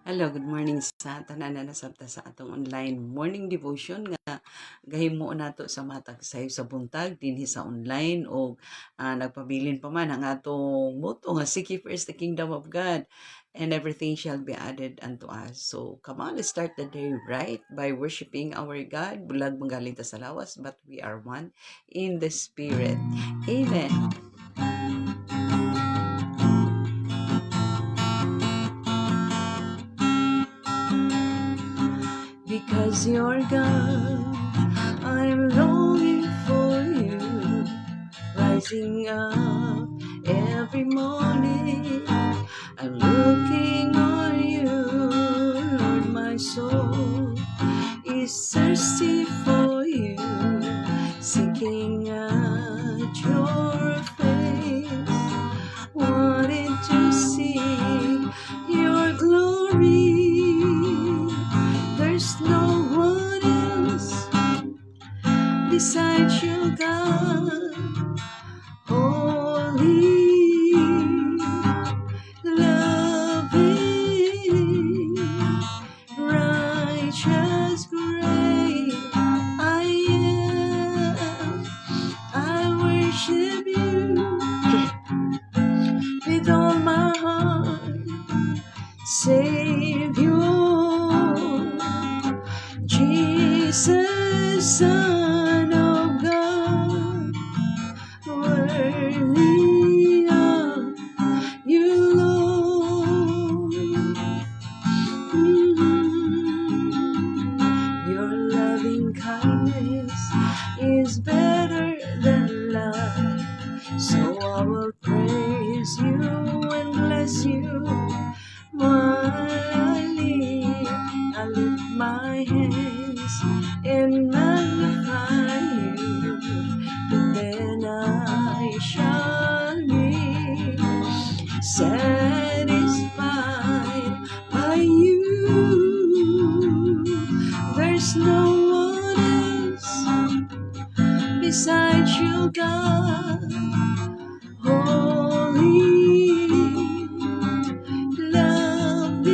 Hello, good morning sa tanan na nasabta sa atong online morning devotion nga gahimo nato sa matag sayo sa buntag dinhi sa online o nagpabilin pa man ang atong motto nga seek ye first the kingdom of God and everything shall be added unto us. So come on, let's start the day right by worshiping our God. Bulag manggaling ta sa lawas but we are one in the spirit. Amen. Because you're God, I'm longing for you, rising up every morning. I'm looking on you, Lord, my soul is thirsty for you, seeking at your face, wanting to see your glory. There's no one else besides you, God. Holy, loving, righteous, great I am. I worship you with all my heart, Savior. Jesus, Son of God, worthy are you, Lord. Your loving kindness is better than life, so I will praise you and bless you while I live. I lift my hands and magnify you, and then I shall be satisfied by you. There's no one else besides you, God. Holy, loving,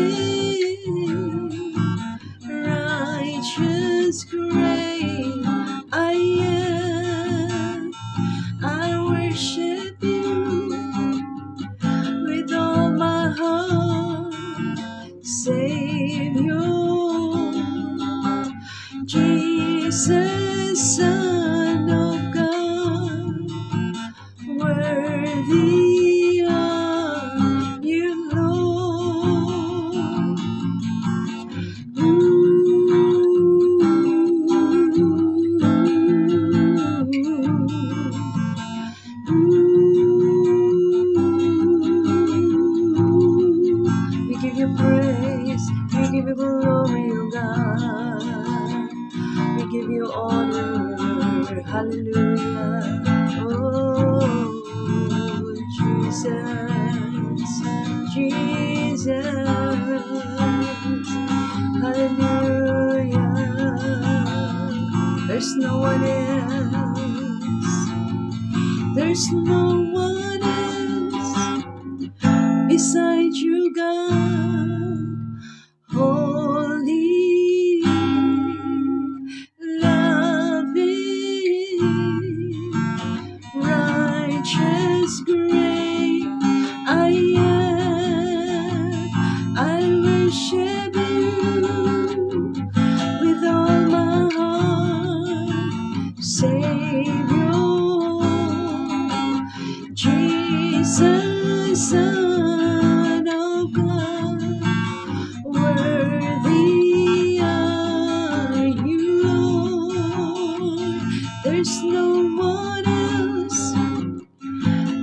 righteous, great I am. I worship you with all my heart, Savior. Jesus, Son of God, worthy are you, Lord. We give you praise, we give you glory, O God. We give you honor, hallelujah. Oh, Jesus, Jesus, hallelujah. There's no one else, there's no one else besides you, God. Holy, loving, righteous, great I am. I worship you with all my heart, Savior. Jesus, Son of God, worthy are you, Lord. There's no one else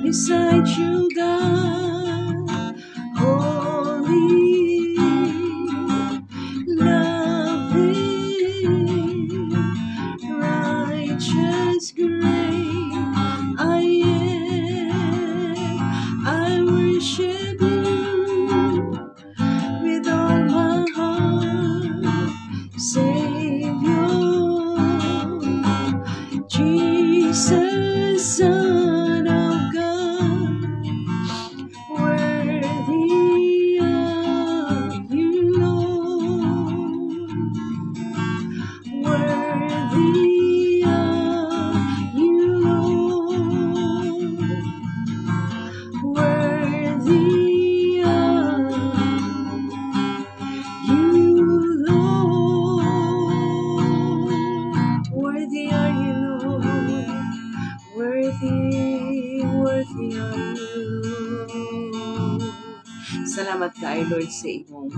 besides you, God. Holy, Lord sa imong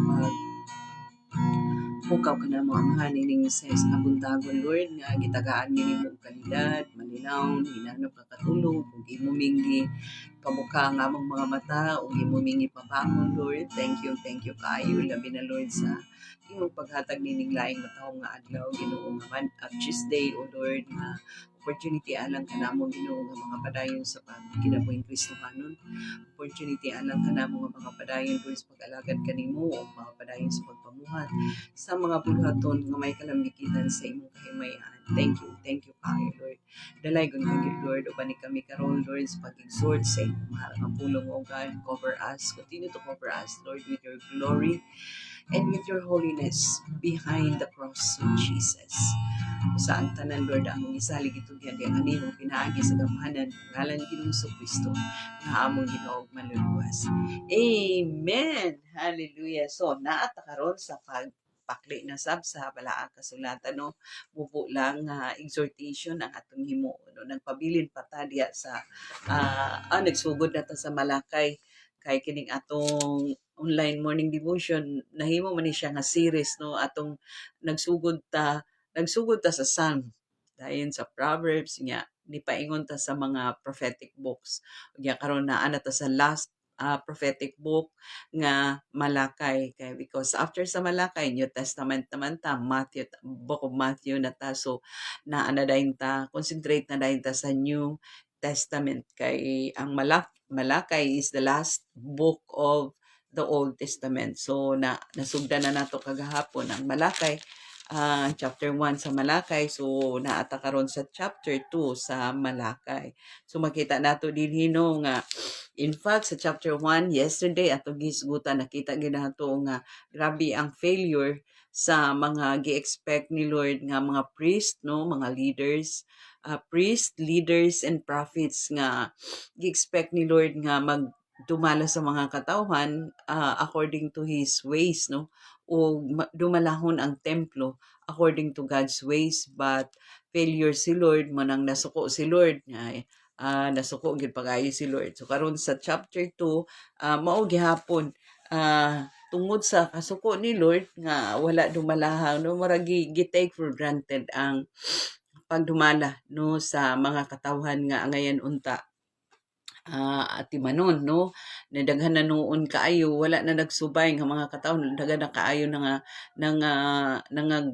pukaw ka na mo amahan ining sa buntagon Lord nga gitagaan ni mo kalidad, malinaw, hinanap ka katulog, ug imo mingi pabuka ang among mga mata ug imo mingi pabangon Lord. Thank you kaayo labi na Lord sa imong paghatag nining laing matao nga adlaw Ginoo nga man at Tuesday o Lord nga opportunity alang kanamo Ginoo nga mga padayon sa pagkinabuhing Kristohanon. Opportunity alang kanamo nga mga padayon Lord sa pag-alagad kanimo o mga padayon sa pagpamuhat sa mga buluhaton nga may kalambikitan sa imong kahimayan. Thank you kaayo Lord. Dalay gun kagid Lord uban ni kami karon Lord sa pag-exhort sa imong mahal nga pulong o God. Cover us, continue to cover us Lord with your glory and with your holiness behind the cross of Jesus. Sa ang tanan Lord among isalig itugyan di ang animo pinaagi sa gamhanan ngalan ni Ginoong Kristo nga among Ginoo manluluwas. Amen. Hallelujah. So naata karon sa pakli na sab sa balaang kasulatan no mubo lang exhortation ang atong himo no nagpabilin pa ta diya sa nagsugod na ta sa Malakay kay kining atong online morning devotion nahimo man ni siya nga series no atong nagsugod ta sa Psalm dayon sa Proverbs niya nipaingon ta sa mga prophetic books nya karon naa na ta sa last prophetic book nga Malakay kay because after sa Malakay New Testament naman ta book of Matthew na ta so naa na dayon ta concentrate na dayon ta sa New Testament kay ang Malakay is the last book of the Old Testament so nasugdan na nato kagahapon ang Malakay chapter 1 sa Malakay so naata karon sa chapter 2 sa Malakay so makita nato dinhi no nga in fact sa chapter 1 yesterday ato gisgutan nakita gid nato nga grabe ang failure sa mga gi-expect ni Lord nga mga priest no mga leaders leaders and prophets nga gi-expect ni Lord nga dumala sa mga katawhan according to his ways no o dumalahon ang templo according to God's ways but failure si Lord manang nasuko si Lord nasuko gid pagayo si Lord so karon sa chapter 2 mao gihapon tungod sa kasuko ni Lord nga wala dumalahang no murag gi-take for granted ang pagdumala no sa mga katawhan nga angayan unta atimanon no nadaghan na noon kaayo wala na nagsubay nga mga katawhan daghan na kaayo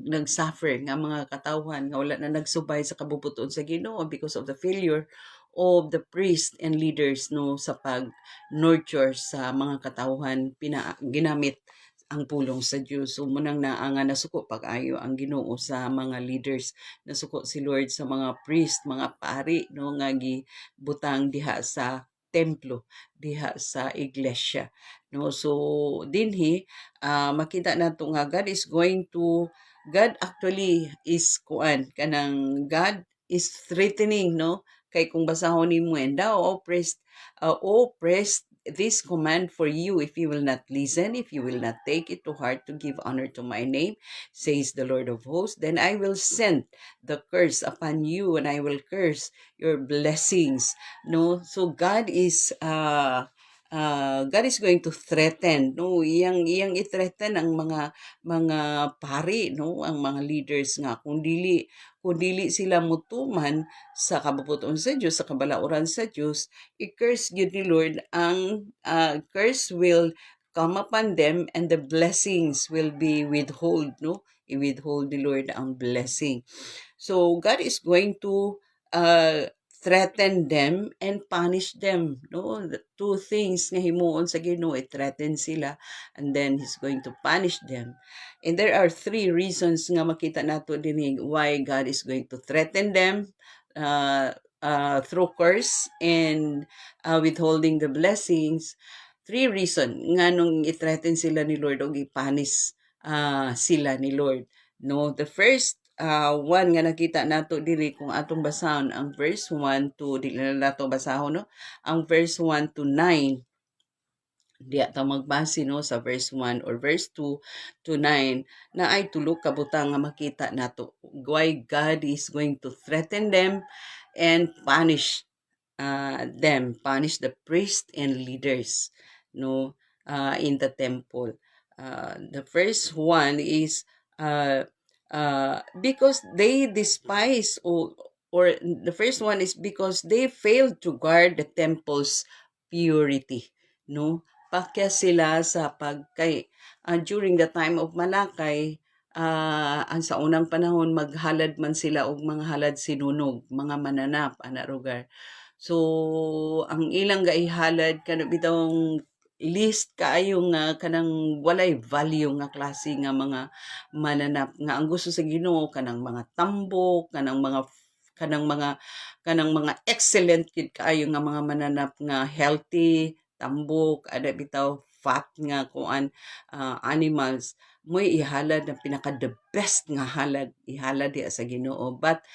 nagsuffer nga mga katawhan nga wala na nagsubay sa kabubuton sa Ginoo because of the failure of the priests and leaders no sa pag nurture sa mga katawhan ginamit ang pulong sa Dios so munang nga nasuko pag-ayo ang Ginoo sa mga leaders nasuko si Lord sa mga priest mga pari no nga butang diha sa templo diha sa iglesia no so dinhi makita nato nga God actually is God is threatening no kay kung basahon nimo and thou oppressed this command for you if you will not listen, if you will not take it to heart to give honor to my name, says the Lord of hosts, then I will send the curse upon you and I will curse your blessings. No, so God is going to threaten no iyang i-threaten ang mga pari no ang mga leaders nga kung dili sila mutuman sa kabubuton sa Dios sa kabalauran sa Dios i-curse gyud ni Lord ang curse will come upon them and the blessings will be withhold no i-withhold ni Lord ang blessing so God is going to threaten them and punish them no the two things nga himuon sa Ginoo i-threaten sila and then he's going to punish them and there are three reasons nga makita nato dinhi why God is going to threaten them through curse and withholding the blessings three reasons nga nung i-threaten sila ni Lord o i-punish sila ni Lord no the first one nga nakita nato dili kung atong basahon ang verse 1 to dili na nato basahon no ang verse 1 to 9 di ta magbase no sa verse 1 or verse 2 to 9 na ay tulo ka butang nga makita nato why God is going to threaten them and punish the priest and leaders no in the temple. The first one is because they despise, or the first one is because they failed to guard the temple's purity, no? Pakya sila sa pagkay during the time of Malakay, ang sa unang panahon maghalad man sila og mga halad sinunog, mga mananap ana rugar. So ang ilang gaihalad kana bitong list kaayo nga kanang walay value nga klase nga mga mananap nga ang gusto sa Ginoo kanang mga tambok, kanang mga excellent gid kaayo nga mga mananap nga healthy, tambok, ada bitaw fat nga kuan animals mo'y ihalad na pinaka the best nga halad ihalad diha sa Ginoo. But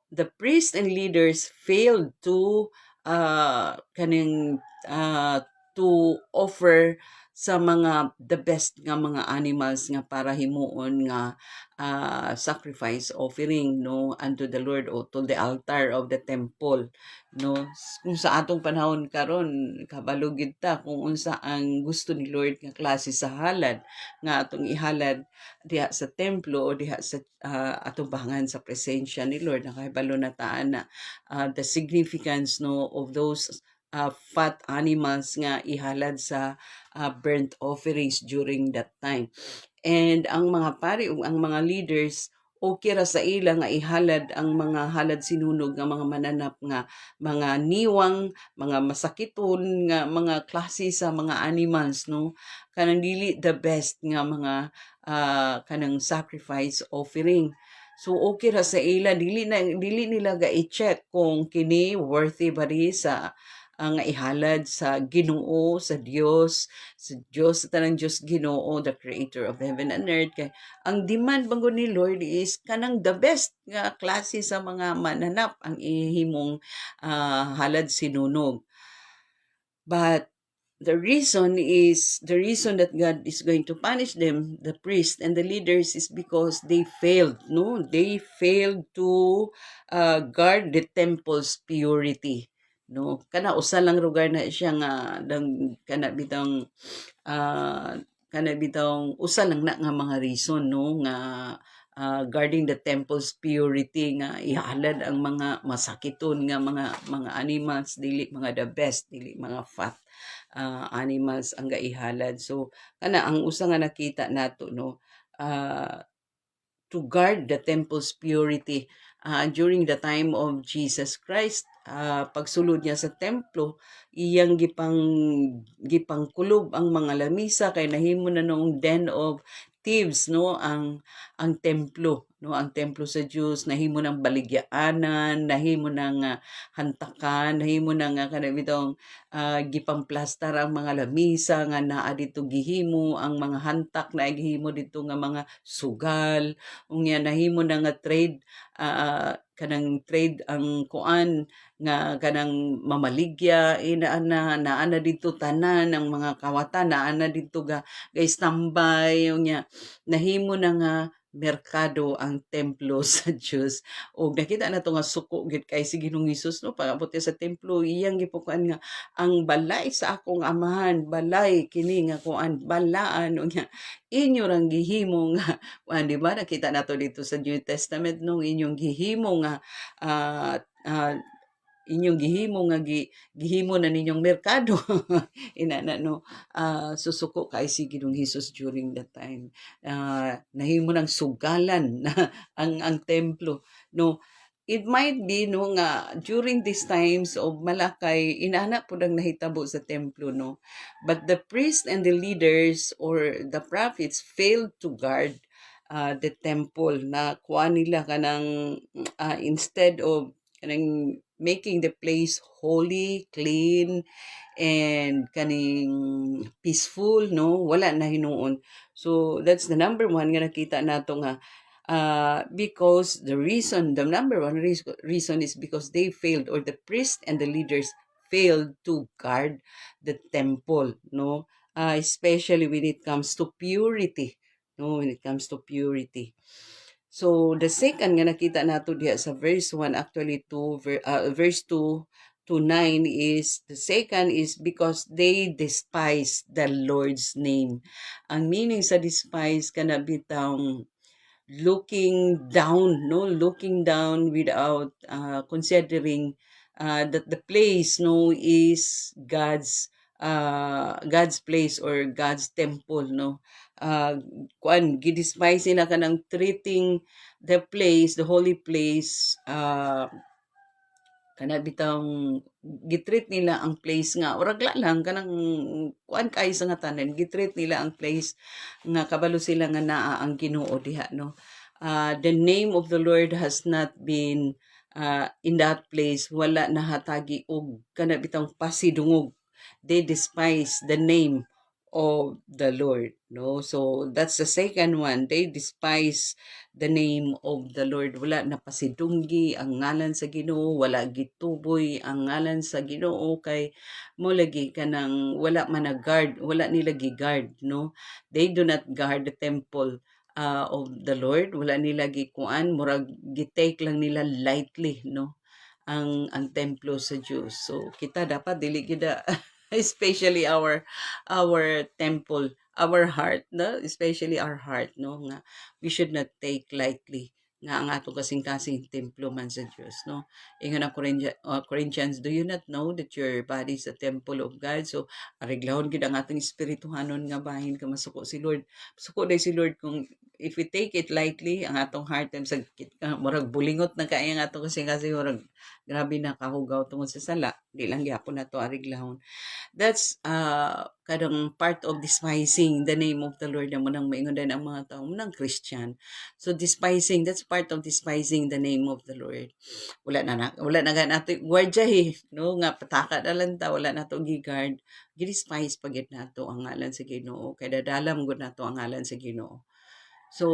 the priests and leaders failed to kaning to offer sa mga the best nga mga animals nga para himuon nga sacrifice offering, no, unto the Lord o to the altar of the temple, no. Kung sa atong panahon karon kabalo gid ta kung unsa ang gusto ni Lord nga klase sa halad nga atong ihalad diha sa templo o diha sa atong bahangan sa presensya ni Lord. Nakahibalo na taan na the significance, no, of those fat animals nga ihalad sa burnt offerings during that time. And ang mga pari ug ang mga leaders okay ra sa ila nga ihalad ang mga halad sinunog nga mga mananap nga mga niwang, mga masakiton nga mga klase sa mga animals, no, kanang dili the best nga mga kanang sacrifice offering. So okay ra sa ila, dili nila ga i-check kung kini worthy ba ri sa ang ihalad sa Ginoo, sa Dios sa tanang Dios Ginoo, the creator of heaven and earth. Kay ang demand banggo ni Lord is kanang the best nga klase sa mga mananap ang ihimong halad sinunog. But the reason that God is going to punish them, the priests and the leaders, is because they failed, no? They failed to guard the temple's purity, no? Kana usa lang lugar na siya nga kana bitang uh, usa lang na nga mga reason, no, nga guarding the temple's purity nga ihalad ang mga masakiton nga mga animals, dili mga the best, dili mga fat animals ang gaihalad. So kana ang usa nga nakita nato, no, to guard the temple's purity during the time of Jesus Christ. Pagsulod niya sa templo, iyang gipang kulob ang mga lamisa kay nahimo na noong den of thieves, no, ang templo, no, ang templo sa Dios nahimo ng baligyaanan, nahimo ng hantakan, nahimo ng kanang gipamplastar ang mga lamisa nga naa dito gihimo ang mga hantak na gihimo dito nga mga sugal, unya nahimo na nga trade kanang trade ang kuan nga kanang mamaligya naa na dito tanan ang mga kawatan naa na dito ga istambay, unya nahimo na nga merkado ang templo sa Dios. Og nakita na to nga suko gid kay si Ginoong Hesus, no, pag-abot sa templo iyang gipukuan nga ang balay sa akong amahan, balay kini nga kuan balaan, unya inyo rang gihimo nga di ba nakita nato dito sa New Testament nung inyong gihimo nga uh, uh, inyong gihimo nga gihimo na ninyong merkado inana, no, susuko kay si Ginoong Hesus during that time. Nahimo ng sugalan na ang templo, no. It might be, no, nga during these times of Malakay inana pud ang nahitabo sa templo, no, but the priests and the leaders or the prophets failed to guard the temple na kuha nila kanang instead of kanang making the place holy, clean, and kaning peaceful, no, wala na hinuon. So that's the number one nga nakita nato nga because the number one reason is because they failed, or the priest and the leaders failed to guard the temple, no, especially when it comes to purity, no, when it comes to purity. So the second nga nakita nato diha sa verse 1, actually verse 2, to 9 is, the second is because they despise the Lord's name. Ang meaning sa despise kana bitang looking down, no, looking down without considering that the place, no, is God's place or God's temple, no. Kuan gidespise nila kanang treating the place, the holy place, kana bitang gitreat nila ang place nga urag lang kanang kuan kay sa nga tanan, gitreat nila ang place nga kabalo sila nga naa ang Ginoo diha, no. The name of the Lord has not been in that place, wala nahatagi og kana bitang pasidungog. They despise the name of the Lord, no. So that's the second one, they despise the name of the Lord. Wala napasidunggi ang ngalan sa Ginoo, wala gituboy ang ngalan sa Ginoo, kay mo lagi kanang wala man guard, wala nila gi-guard, no. They do not guard the temple of the Lord. Wala nila gikuan, murag gitake lang nila lightly, no, ang templo sa Diyos. So kita dapat dili gida especially our temple, our heart, no, especially our heart, no, nga we should not take lightly nga ang ato kasing-kasing templo man sa Diyos, no. Ingon ang Corinthians, do you not know that your body is a temple of God? So areglahon gid ang atong espirituhanon nga bahin ka masuko si Lord. Suko day si Lord kung if we take it lightly ang atong heart time sa murag bulingot na kay ang atong kasing-kasing murag grabe na kahugaw tungod sa sala, di lang gyapon nato areglahon. That's kadang part of despising the name of the Lord na munang maingon din ang mga tao munang Christian. So despising, that's part of despising the name of the Lord. Wala na nato gwardya no, nga pataka na lang ta, wala nato giguard. Gidespise pagit nato ang ngalan sa Ginoo, kay dadalam gud nato ang ngalan sa Ginoo. So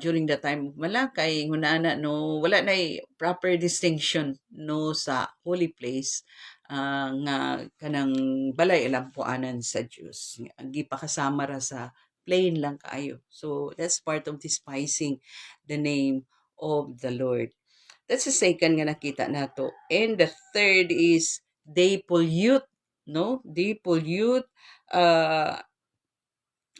during the time of Malakay, hunana, no, wala na proper distinction, no, sa holy place nga kanang balay ilampuanan sa Dios. Gipakasama ra sa plain lang kaayo. So that's part of despising the name of the Lord. That's the second nga nakita nato. And the third is they pollute, no? They pollute uh,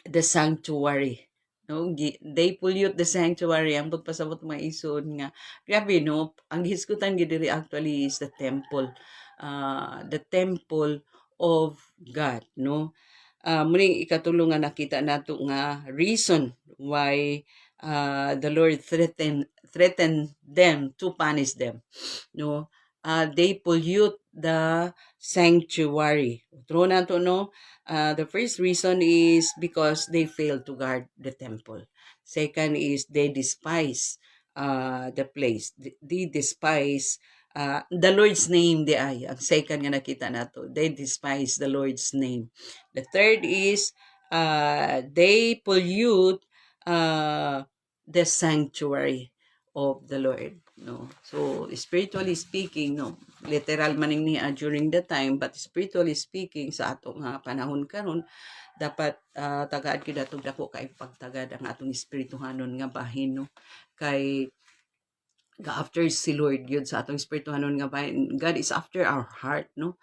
the sanctuary. No, they pollute the sanctuary. Ang pagpasabot mga ison nga grabe, no, ang hisgutan gid diri actually is the temple of God, no. Muning ikatulong nga nakita nato nga reason why the Lord threaten them to punish them, no. They pollute the sanctuary. True na to, no. The first reason is because they fail to guard the temple. Second is they despise the place. They despise the Lord's name di ay. Ang second nga nakita nato, they despise the Lord's name. The third is they pollute the sanctuary of the Lord, no. So spiritually speaking, no, literal maning niya during the time, but spiritually speaking sa ato nga panahon karon dapat tagad gyud atong dako kay pagtagad ang atong espirituhanon nga bahin, no, kay after si Lord yun sa atong espirituhanon nga bahin. God is after our heart, no.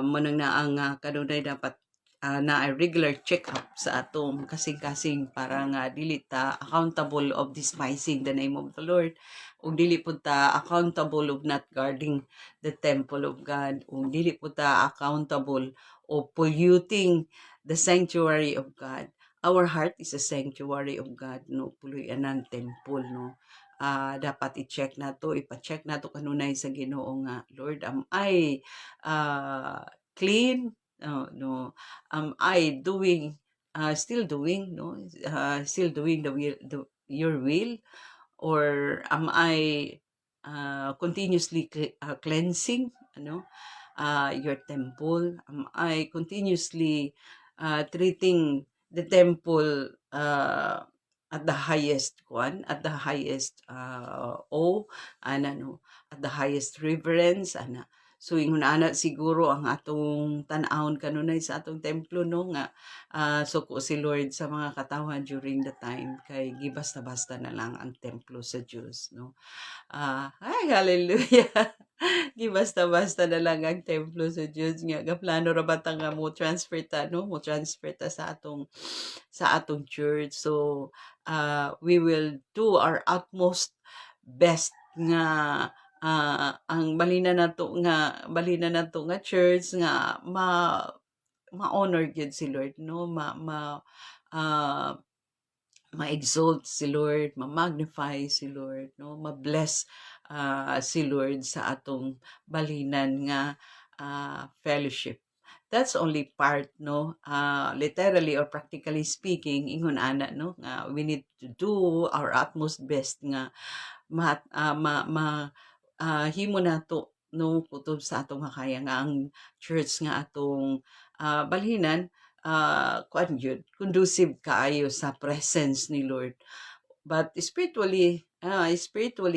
Manang na ang kanunay dapat na regular check-up sa atong kasing-kasing para nga dili ta accountable of despising the name of the Lord, o dili pud ta accountable of not guarding the temple of God, o dili pud ta accountable of polluting the sanctuary of God. Our heart is a sanctuary of God, no, puloy anang temple, no. Dapat i-check nato, ipa-check nato kanunay sa Ginoo nga, Lord, am I clean? No, am I doing still doing, no, still doing your will, or am I continuously cleansing, ano, your temple? Am I continuously treating the temple at the highest one, at the highest awe, no, at the highest reverence, ana. So ingon ana siguro ang atong tan-awon kanunay sa atong templo, no, nga suko si Lord sa mga katawhan during the time, kay gibasta-basta na lang ang templo sa Dios, no. Ay, hallelujah. Gibasta-basta na lang ang templo sa Dios nga gaplano ra bata nga mo transfer ta no, mo transfer ta sa atong church. So, we will do our utmost best nga ang balina nato nga church nga ma-honor gyud si Lord no, ah, ma-exalt si Lord, ma-magnify si Lord, no? Ma-bless si Lord sa atong balinan nga fellowship. That's only part, no? Literally or practically speaking, ingon ana, no? We need to do our utmost best nga ma, ah, ma, ma himo nato no kutob sa atong makaya nga ang church nga atong balhinan kuan gyud conducive kaayo sa presence ni Lord. But spiritually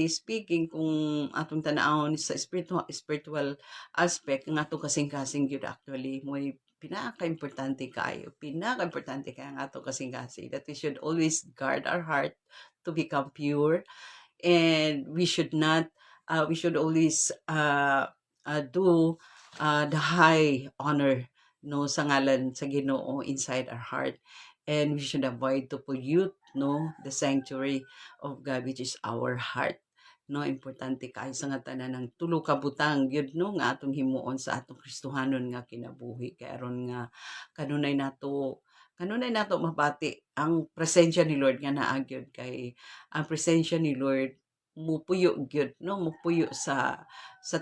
speaking, kung atong tanawon sa spiritual aspect, ang atong kasing-kasing gyud actually mo'y pinaka-importante kaayo. Pinaka-importante kaya ang atong kasing-kasing that we should always guard our heart to become pure, and we should always do the high honor no sa ngalan sa Ginoo inside our heart, and we should avoid to pollute no the sanctuary of God, which is our heart. No, importante kay sa nga tanan ng tulo ka butang gyud no nga atong himuon sa atong Kristohanon nga kinabuhi, kay aron nga kanunay nato mabati ang presensya ni Lord nga naa gyud, kay ang presensya ni Lord mupuyo gyud no, mupuyo sa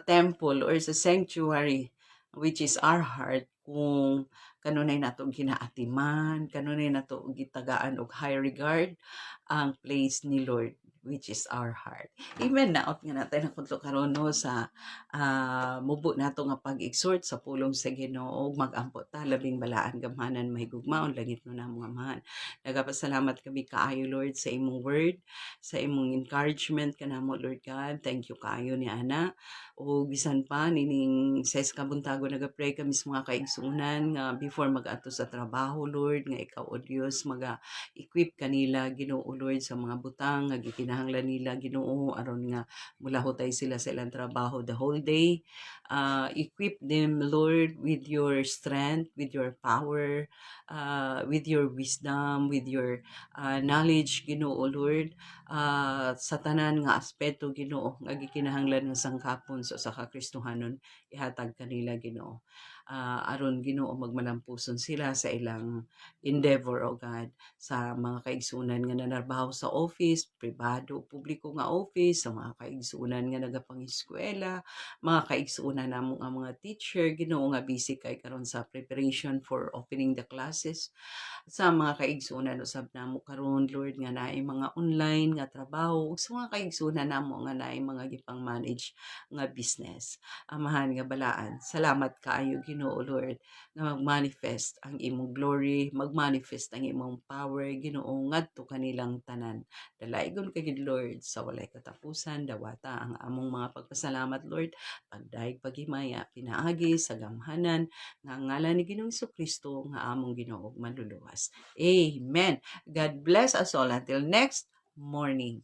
temple or sa sanctuary, which is our heart, kung kanunay nato ginaatiman, kanunay nato gitagaan og high regard ang place ni Lord, which is our heart. Amen. Naot nga natin ang kudlo karon no sa mubo nato nga pag-exhort sa pulong sa Ginoo, mag-ampo ta labing balaan gamhanan mahigugmaon langit no namo nga amahan. Nagapasalamat kami kaayo Lord sa imong word, sa imong encouragement kanamo Lord God. Thank you kaayo ni ana. O bisan pa nining sa kabuntago nagapray kami sa mga kaigsunan nga before mag-ato sa trabaho Lord, nga ikaw o Dios equip kanila Ginoo Lord sa mga butang nga gikinahanglan nila Ginoo aron nga mulahutay sila sa ilang trabaho the whole day. Equip them Lord with your strength, with your power, with your wisdom, with your knowledge Ginoo Lord, sa tanan nga aspeto Ginoo nga gikinahanglan nga sangkapon sa usa ka Kristohanon, ihatag kanila Ginoo. Aron Ginoo magmalampuson sila sa ilang endeavor o God, sa mga kaigsunan nga nanarbaho sa office, pribado, publiko nga office, sa mga kaigsunan nga nagapangiskwela, mga kaigsunan namo nga mga teacher Ginoo nga busy kay karon sa preparation for opening the classes, sa mga kaigsunan usab namo karon Lord nga naay mga online nga trabaho, ug sa mga kaigsunan namo nga naay mga gipang manage nga business. Amahan nga balaan, salamat kaayo Ginoo Lord nga mag-manifest ang imong glory, mag-manifest ang imong power Ginoo ngadto kanilang tanan. Dalaygon kay gid Lord sa walay katapusan, dawata ang among mga pagpasalamat Lord, pagdaig paghimaya pinaagi sa gamhanan nga ngalan ni Ginoong Kristo nga among Ginoo ug manluluwas. Amen. God bless us all until next morning.